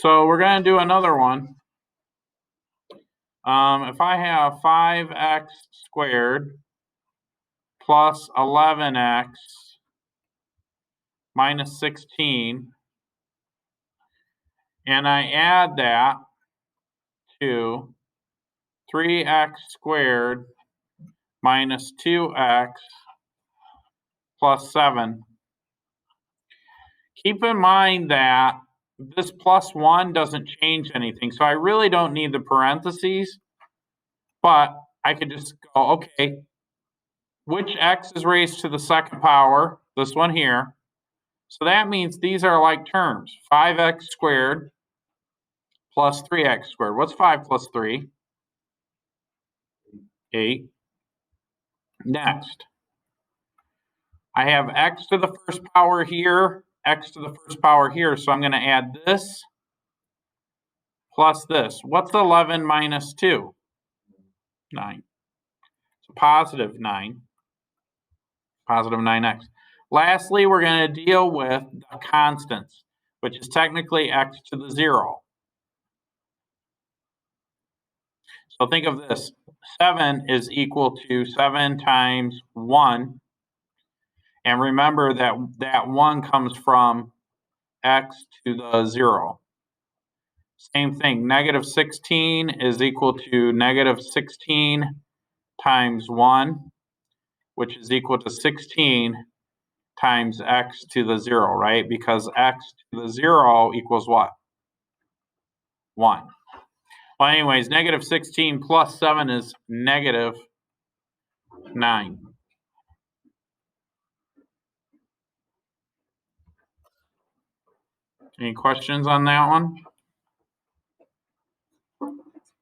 So we're going to do another one. If I have 5x squared plus 11x minus 16, and I add that to 3x squared minus 2x plus 7. Keep in mind that this plus 1 doesn't change anything, so I really don't need the parentheses, but I could just go, okay, which x is raised to the second power? This one here. So that means these are like terms. 5x squared plus 3x squared. What's 5 plus 3? 8. Next, I have x to the first power here, x to the first power here, so I'm going to add this plus this. What's 11 minus 2? 9. So positive 9. Positive 9x. Lastly, we're going to deal with the constants, which is technically x to the 0. So think of this. 7 is equal to 7 times 1. And remember that that 1 comes from x to the 0. Same thing, negative 16 is equal to negative 16 times 1, which is equal to 16 times x to the 0, right? Because x to the 0 equals what? 1. Well, anyways, negative 16 plus 7 is negative 9. Any questions on that one?